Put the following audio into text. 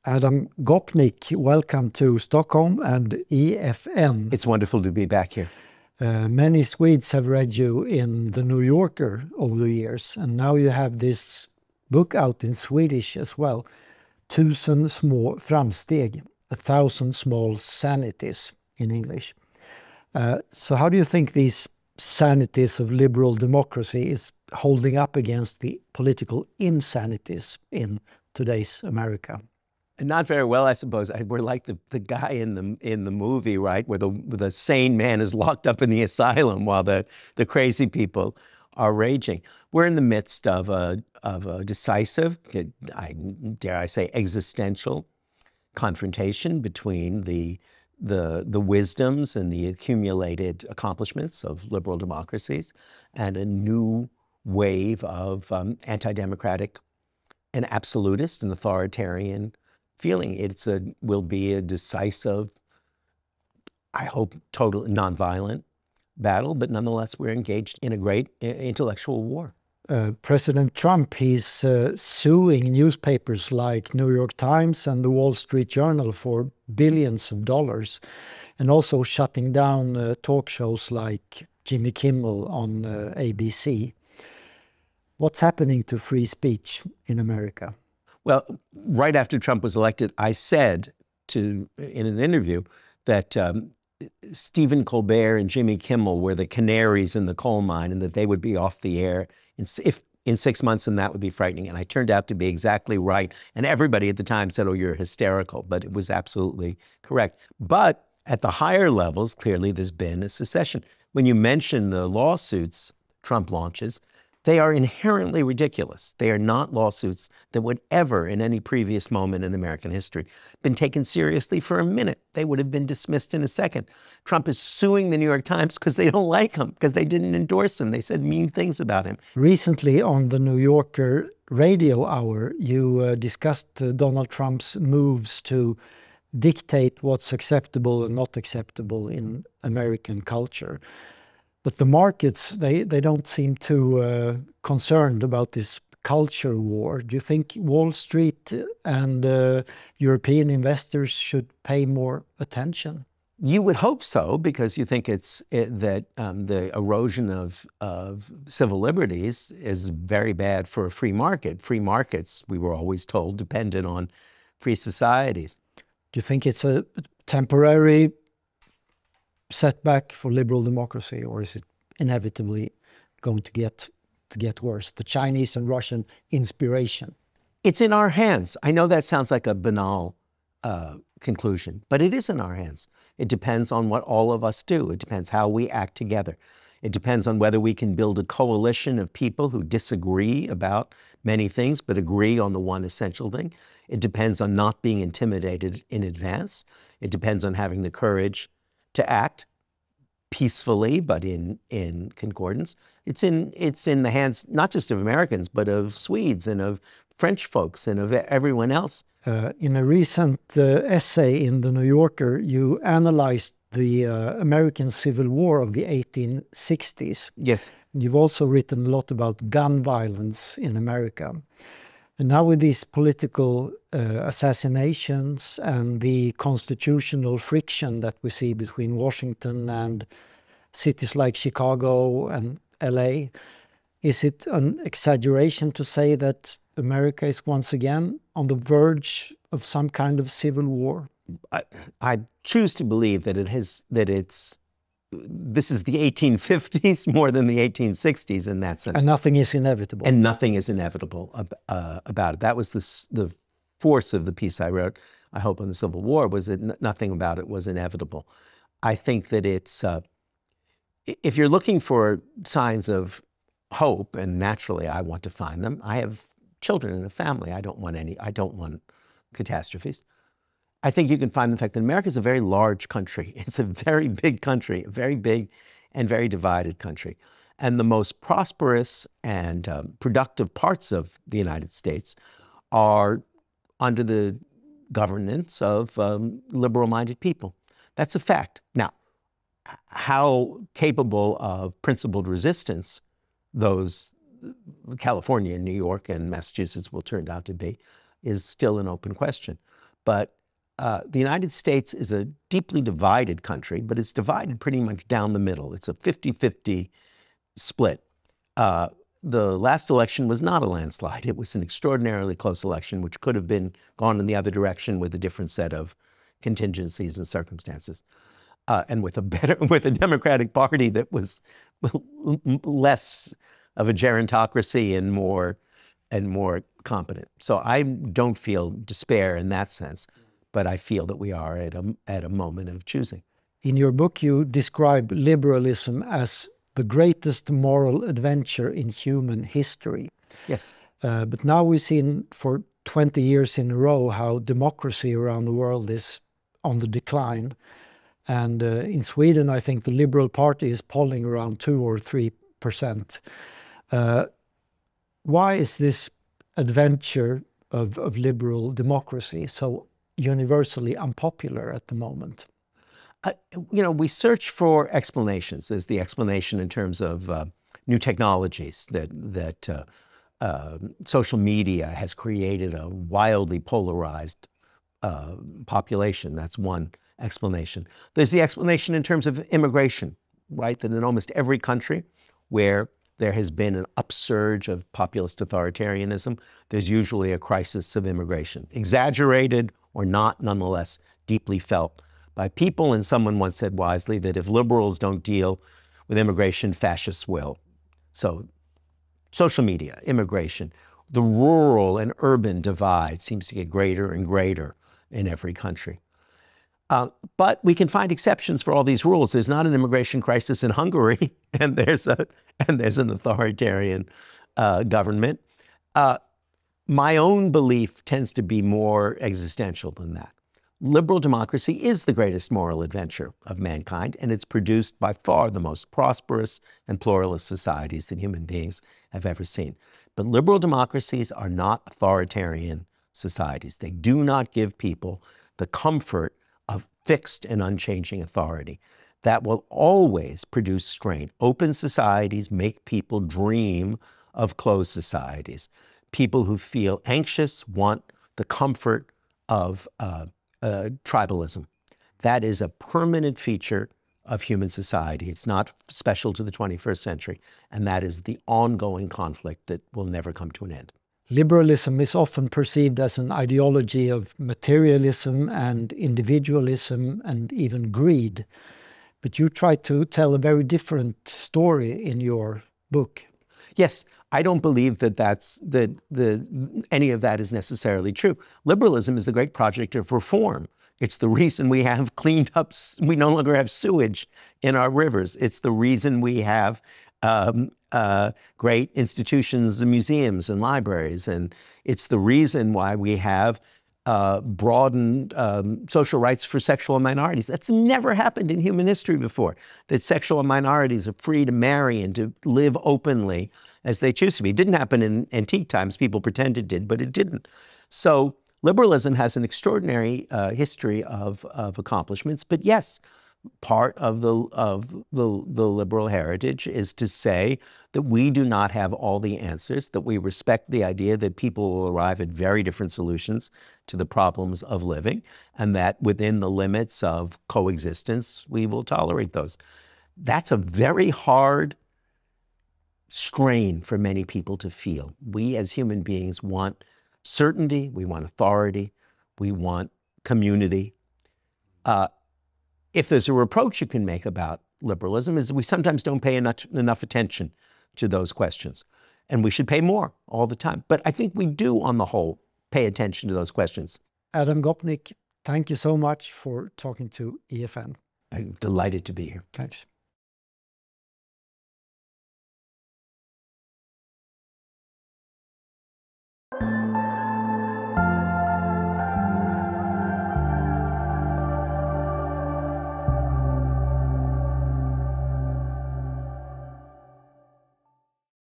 Adam Gopnik, welcome to Stockholm and EFN. It's wonderful to be back here. Many Swedes have read you in The New Yorker over the years, and now you have this book out in Swedish as well, 1000 små framsteg, 1000 small sanities in English. So how do you think these sanities of liberal democracy is holding up against the political insanities in today's America? Not very well, I suppose. We're like the guy in the movie, right, where the sane man is locked up in the asylum while the crazy people are raging. We're in the midst of a decisive, dare I say, existential confrontation between the wisdoms and the accumulated accomplishments of liberal democracies and a new wave of anti-democratic and absolutist and authoritarian feeling. Will be a decisive, I hope, total nonviolent battle, but nonetheless we're engaged in a great intellectual war. President Trump, he's suing newspapers like New York Times and the Wall Street Journal for billions of dollars, and also shutting down talk shows like Jimmy Kimmel on ABC. What's happening to free speech in America? Well, right after Trump was elected, I said in an interview that Stephen Colbert and Jimmy Kimmel were the canaries in the coal mine and that they would be off the air in 6 months, and that would be frightening. And I turned out to be exactly right. And everybody at the time said, oh, you're hysterical, but it was absolutely correct. But at the higher levels, clearly there's been a secession. When you mention the lawsuits Trump launches, they are inherently ridiculous. They are not lawsuits that would ever, in any previous moment in American history, been taken seriously for a minute. They would have been dismissed in a second. Trump is suing the New York Times because they don't like him, because they didn't endorse him. They said mean things about him. Recently on the New Yorker radio hour, you discussed Donald Trump's moves to dictate what's acceptable and not acceptable in American culture. But the markets, they don't seem too concerned about this culture war. Do you think Wall Street and European investors should pay more attention? You would hope so, because you think that the erosion of civil liberties is very bad for a free market. Free markets, we were always told, depended on free societies. Do you think it's a temporary setback for liberal democracy, or is it inevitably going to get worse? The Chinese and Russian inspiration. It's in our hands. I know that sounds like a banal conclusion, but it is in our hands. It depends on what all of us do. It depends how we act together. It depends on whether we can build a coalition of people who disagree about many things but agree on the one essential thing. It depends on not being intimidated in advance. It depends on having the courage to act peacefully, but in concordance. It's in the hands not just of Americans, but of Swedes and of French folks and of everyone else. In a recent essay in The New Yorker, you analyzed the American Civil War of the 1860s. Yes. And you've also written a lot about gun violence in America. And now with these political assassinations and the constitutional friction that we see between Washington and cities like Chicago and LA, is it an exaggeration to say that America is once again on the verge of some kind of civil war? I choose to believe that this is the 1850s more than the 1860s in that sense. And nothing is inevitable. And nothing is inevitable about it. That was the force of the piece I wrote, I hope, on the Civil War, was that nothing about it was inevitable. I think that if you're looking for signs of hope, and naturally I want to find them, I have children and a family. I don't want catastrophes. I think you can find the fact that America is a very large country. It's a very big country, a very big and very divided country. And the most prosperous and productive parts of the United States are under the governance of liberal-minded people. That's a fact. Now, how capable of principled resistance those California, New York, and Massachusetts will turn out to be is still an open question. But the United States is a deeply divided country, but it's divided pretty much down the middle. It's a 50-50 split. The last election was not a landslide. It was an extraordinarily close election, which could have gone in the other direction with a different set of contingencies and circumstances, and with a Democratic Party that was less of a gerontocracy and more competent. So I don't feel despair in that sense, but I feel that we are at a moment of choosing. In your book, you describe liberalism as the greatest moral adventure in human history. Yes. But now we've seen for 20 years in a row how democracy around the world is on the decline. And in Sweden, I think the Liberal Party is polling around 2 or 3%. Why is this adventure of liberal democracy so universally unpopular at the moment? We search for explanations. There's the explanation in terms of new technologies, that social media has created a wildly polarized population. That's one explanation. There's the explanation in terms of immigration, right? That in almost every country where there has been an upsurge of populist authoritarianism, there's usually a crisis of immigration. Exaggerated or not, nonetheless, deeply felt by people. And someone once said wisely that if liberals don't deal with immigration, fascists will. So social media, immigration, the rural and urban divide seems to get greater and greater in every country. But we can find exceptions for all these rules. There's not an immigration crisis in Hungary, and there's an authoritarian government. My own belief tends to be more existential than that. Liberal democracy is the greatest moral adventure of mankind, and it's produced by far the most prosperous and pluralist societies that human beings have ever seen. But liberal democracies are not authoritarian societies. They do not give people the comfort of fixed and unchanging authority. That will always produce strain. Open societies make people dream of closed societies. People who feel anxious want the comfort of tribalism. That is a permanent feature of human society. It's not special to the 21st century, and that is the ongoing conflict that will never come to an end. Liberalism is often perceived as an ideology of materialism and individualism and even greed. But you try to tell a very different story in your book. Yes, I don't believe that any of that is necessarily true. Liberalism is the great project of reform. It's the reason we have cleaned up, we no longer have sewage in our rivers. It's the reason we have great institutions and museums and libraries. And it's the reason why we have broadened social rights for sexual minorities. That's never happened in human history before, that sexual minorities are free to marry and to live openly as they choose to be. It didn't happen in antique times. People pretend it did, but it didn't. So liberalism has an extraordinary history of accomplishments. But yes, part of the liberal heritage is to say that we do not have all the answers, that we respect the idea that people will arrive at very different solutions to the problems of living, and that within the limits of coexistence, we will tolerate those. That's a very hard strain for many people to feel. We as human beings want certainty, we want authority, we want community. If there's a reproach you can make about liberalism is we sometimes don't pay enough attention to those questions. And we should pay more all the time. But I think we do, on the whole, pay attention to those questions. Adam Gopnik, thank you so much for talking to EFN. I'm delighted to be here. Thanks.